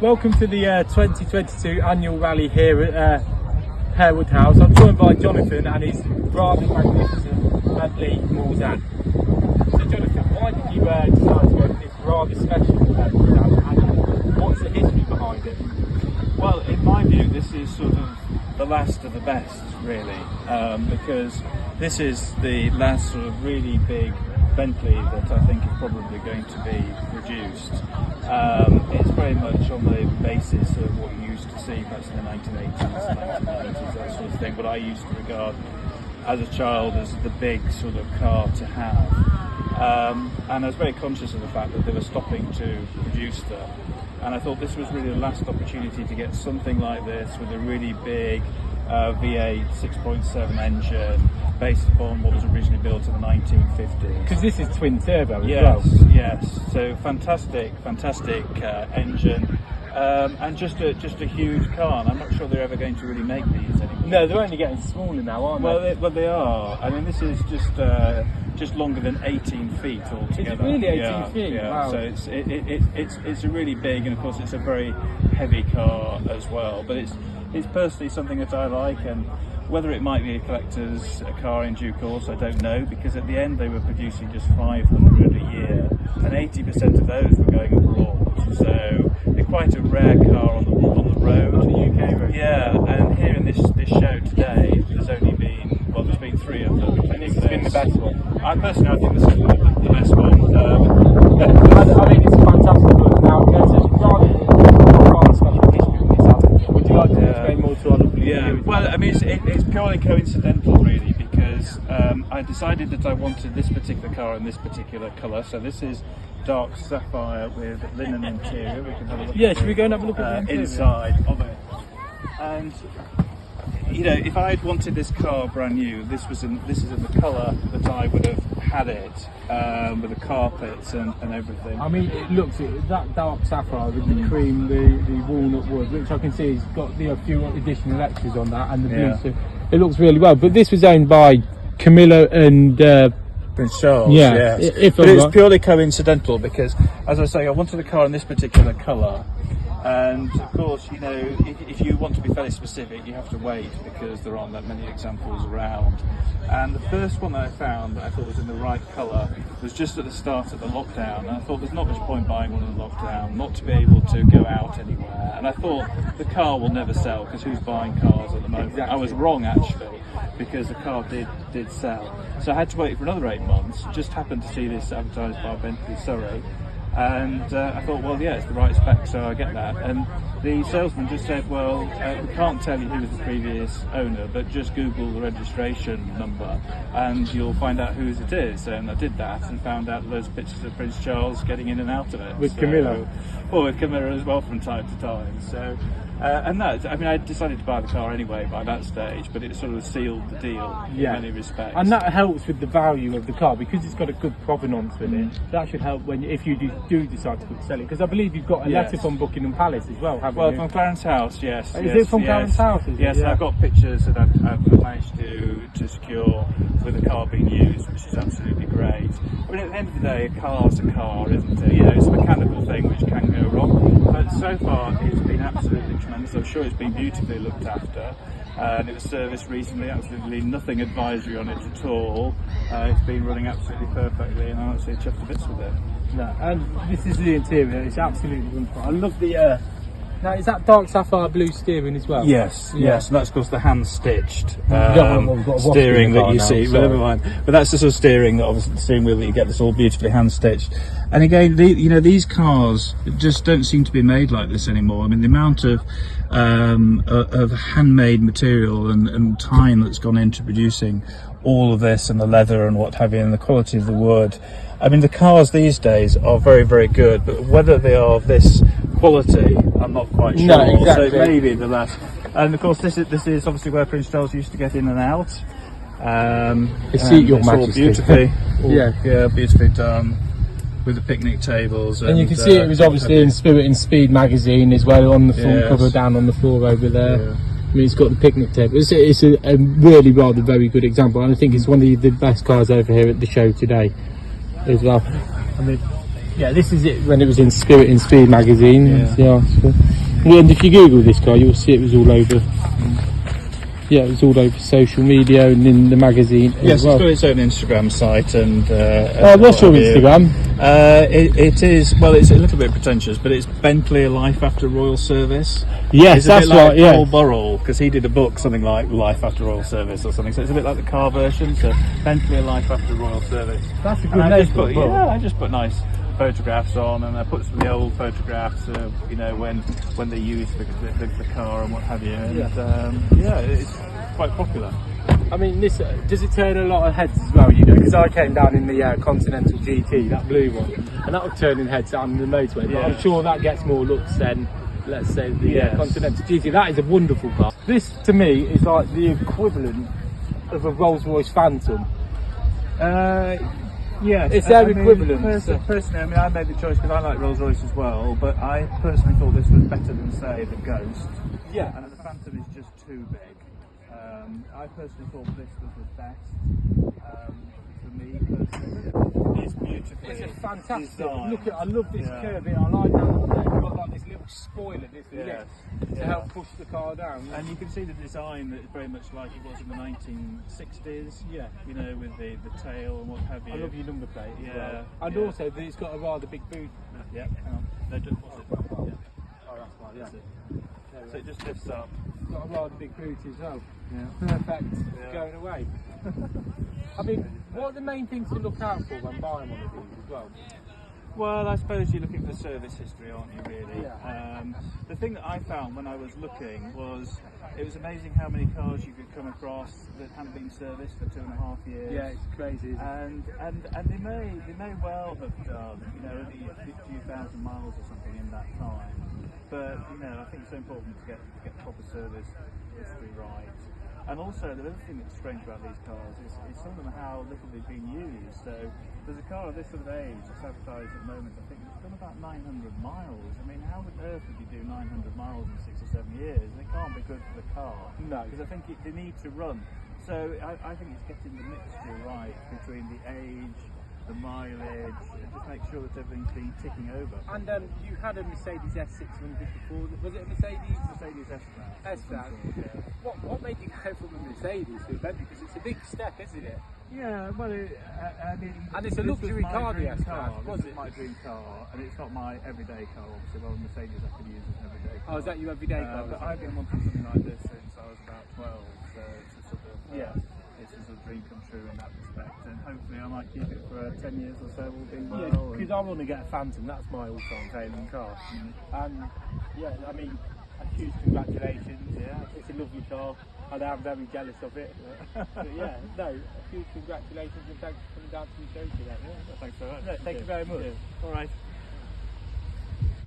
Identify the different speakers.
Speaker 1: welcome to the 2022 annual rally here at Harewood House. I'm joined by Jonathan and his rather magnificent Bentley Mulsanne. So Jonathan, why did you decide to go for this rather special Mulsanne, and what's the history behind it?
Speaker 2: Well, in my view, this is sort of the last of the best, really, because this is the last sort of really big Bentley that I think is probably going to be produced. It's very much on the basis of what you used to see perhaps in the 1980s, 1990s, that sort of thing, what I used to regard as a child as the big sort of car to have. And I was very conscious of the fact that they were stopping to produce them. And I thought this was really the last opportunity to get something like this with a really big V8 6.7 engine based upon what was originally built in the 1950s.
Speaker 1: Because this is twin turbo as
Speaker 2: well.
Speaker 1: Yes.
Speaker 2: So fantastic engine, and just a huge car. And I'm not sure they're ever going to really make these anymore.
Speaker 1: No, they're only getting smaller now, aren't they?
Speaker 2: Well, they are. I mean, this is just longer than 18 feet altogether.
Speaker 1: Is it really 18 feet?
Speaker 2: Yeah.
Speaker 1: Wow.
Speaker 2: So it's a really big, and of course it's a very heavy car as well. But it's personally something that I like, and whether it might be a collector's car in due course, I don't know, because at the end they were producing just 500 a year, and 80% of those were going abroad. So they're quite a rare car on the road.
Speaker 1: On the UK road.
Speaker 2: Yeah, and here in this show today, there's been 3 of them.
Speaker 1: And this has been the best one.
Speaker 2: I personally think this is the best one.
Speaker 1: I mean, it's a fantastic look. Now, there's a rather special history with this, hasn't it? Would you like to explain more to our lovely viewers?
Speaker 2: Well, I mean, it's purely coincidental, really, because I decided that I wanted this particular car in this particular colour. So this is dark sapphire with linen interior. We can have a look.
Speaker 1: Yeah, should we go and have a look at the
Speaker 2: inside of it? And you know, if I had wanted this car brand new, this is in the colour that I would have had it, with the carpets and everything.
Speaker 1: I mean, it looks, that dark sapphire with the cream, the walnut wood, which I can see has got a few additional extras on that, and the blue, so it looks really well. But this was owned by Camilla and
Speaker 2: Prince Charles.
Speaker 1: Yeah,
Speaker 2: yes. But it's purely coincidental because, as I say, I wanted a car in this particular colour. And of course, you know, if you want to be fairly specific, you have to wait because there aren't that many examples around. And the first one that I found that I thought was in the right colour was just at the start of the lockdown. And I thought there's not much point buying one in the lockdown, not to be able to go out anywhere. And I thought the car will never sell because who's buying cars at the moment? Exactly. I was wrong actually, because the car did sell. So I had to wait for another 8 months. Just happened to see this advertised by Bentley Surrey. And I thought, well, yeah, it's the right spec, so I get that. And the salesman just said, well, we can't tell you who was the previous owner, but just Google the registration number and you'll find out whose it is. And I did that and found out loads of pictures of Prince Charles getting in and out of it.
Speaker 1: With Camilla?
Speaker 2: Well, with Camilla as well from time to time. So, and that, I mean, I decided to buy the car anyway by that stage, but it sort of sealed the deal in many respects.
Speaker 1: And that helps with the value of the car because it's got a good provenance with it. That should help if you do decide to sell it, because I believe you've got a letter from Buckingham Palace as well, haven't you?
Speaker 2: Well, from Clarence House, yes.
Speaker 1: Is it from Clarence House?
Speaker 2: Yes, and I've got pictures that I've managed to secure with the car being used, which is absolutely great. I mean, at the end of the day, a car's a car, isn't it? You know, it's a mechanical thing which can go wrong. But so far, it's been absolutely tremendous. I'm sure it's been beautifully looked after. And it was serviced recently, absolutely nothing advisory on it at all. It's been running absolutely perfectly, and I'm actually chuffed to bits with it.
Speaker 1: No, and this is the interior, it's absolutely wonderful. I love the now, is that dark sapphire blue steering as well?
Speaker 2: Yes, and that's of course the hand-stitched
Speaker 1: steering
Speaker 2: that you see. But never mind. But that's the sort of steering that obviously the steering wheel that you get that's all beautifully hand-stitched. And again, you know, these cars just don't seem to be made like this anymore. I mean, the amount of handmade material and time that's gone into producing all of this, and the leather and what have you, and the quality of the wood. I mean, the cars these days are very, very good, but whether they are of this quality, I'm not quite sure.
Speaker 1: No, exactly.
Speaker 2: So it may be the last. And of course, this is obviously where Prince Charles used to get in and out.
Speaker 1: Seat Your Majesty.
Speaker 2: All beautifully,
Speaker 1: yeah,
Speaker 2: beautifully done with the picnic tables.
Speaker 1: And you can see it was obviously in Spirit and Speed magazine as well on the front cover, down on the floor over there. Yeah. I mean, it's got the picnic table. It's a really rather very good example, and I think it's one of the best cars over here at the show today as well.
Speaker 2: I mean,
Speaker 1: Yeah, this is it when it was in Spirit and Speed magazine.
Speaker 2: Yeah.
Speaker 1: That's the article. Yeah, and if you Google this car, you'll see it was all over. Yeah, it was all over social media and in the magazine.
Speaker 2: Yes,
Speaker 1: as well.
Speaker 2: it's got its own Instagram site and.
Speaker 1: What's your Instagram?
Speaker 2: It is, well, it's a little bit pretentious, but it's Bentley: A Life After Royal Service.
Speaker 1: Yes,
Speaker 2: it's
Speaker 1: that's
Speaker 2: a bit like
Speaker 1: right. Yeah.
Speaker 2: Paul Burrell, because he did a book something like Life After Royal Service or something. So it's a bit like the car version. So Bentley: A Life After Royal Service.
Speaker 1: That's a good
Speaker 2: And
Speaker 1: name for a book.
Speaker 2: I just put nice photographs on, and I put some of the old photographs of, you know, when they used the car and what have you. And it's quite popular.
Speaker 1: I mean, this does it turn a lot of heads as well, you know? Because I came down in the Continental GT, that blue one, and that was turning heads on the motorway. But I'm sure that gets more looks than, let's say, the Continental GT. That is a wonderful car. This, to me, is like the equivalent of a Rolls-Royce Phantom.
Speaker 2: Yes,
Speaker 1: it's their equivalent.
Speaker 2: Personally, I mean, I made the choice because I like Rolls-Royce as well, but I personally thought this was better than, say, the Ghost.
Speaker 1: Yeah.
Speaker 2: And the Phantom is just too big. I personally thought this was the best for me personally. It's beautiful.
Speaker 1: It's a fantastic.
Speaker 2: Design.
Speaker 1: Look at, I love this curve here. I like that. You've got like this little spoiler, this lip, to help push the car down.
Speaker 2: And you can see the design that is very much like it was in the 1960s.
Speaker 1: Yeah.
Speaker 2: You know, with the tail and what have you.
Speaker 1: I love your number plate as well. And
Speaker 2: yeah.
Speaker 1: also that it's got a rather big boot.
Speaker 2: Yeah, hang on. No, just pause it. Yeah.
Speaker 1: Oh, that's right, yeah.
Speaker 2: That's it. So it just lifts up.
Speaker 1: It's got a rather big boot as well.
Speaker 2: Yeah.
Speaker 1: Perfect going away. I mean, what are the main things to look out for when buying one of these as well?
Speaker 2: Well, I suppose you're looking for service history, aren't you, really?
Speaker 1: Yeah.
Speaker 2: The thing that I found when I was looking was it was amazing how many cars you could come across that hadn't been serviced for 2.5 years.
Speaker 1: Yeah, it's crazy.
Speaker 2: And they may well have done, you know, only a few thousand miles or something in that time. But you know, I think it's so important to get proper service history right. And also, the other thing that's strange about these cars is some of them how little they've been used. So there's a car of this sort of age that's advertised at the moment. I think it's done about 900 miles. I mean, how on earth would you do 900 miles in 6 or 7 years? And it can't be good for the car.
Speaker 1: No.
Speaker 2: Because I think they need to run. So I think it's getting the mixture right between the age, the mileage, just make sure that everything's been ticking over.
Speaker 1: And you had a Mercedes S600 before. Was it a Mercedes?
Speaker 2: Mercedes S-Class.
Speaker 1: S-Class.
Speaker 2: Yeah.
Speaker 1: What made you go from a Mercedes to a Bentley? Because it's a big step, isn't it?
Speaker 2: Yeah, well, I mean...
Speaker 1: And it's a luxury car, the S-Class, was
Speaker 2: This
Speaker 1: it?
Speaker 2: is my dream car, and it's not my everyday car, obviously. Well, Mercedes I could use as an everyday car.
Speaker 1: Oh, is that your everyday car?
Speaker 2: But I've been wanting something like this since I was about 12, so it's a sort of... It's a dream come true in that respect, and hopefully I might keep it for 10 years or so, all being well.
Speaker 1: Yeah, because I want to get a Phantom. That's my all-time favourite car. And yeah, I mean, a huge congratulations. Yeah, it's a lovely car, and I'm very jealous of it. But yeah, no, a huge congratulations, and thanks for coming down to the show today.
Speaker 2: Thanks very much.
Speaker 1: No, thank you very much.
Speaker 2: All right.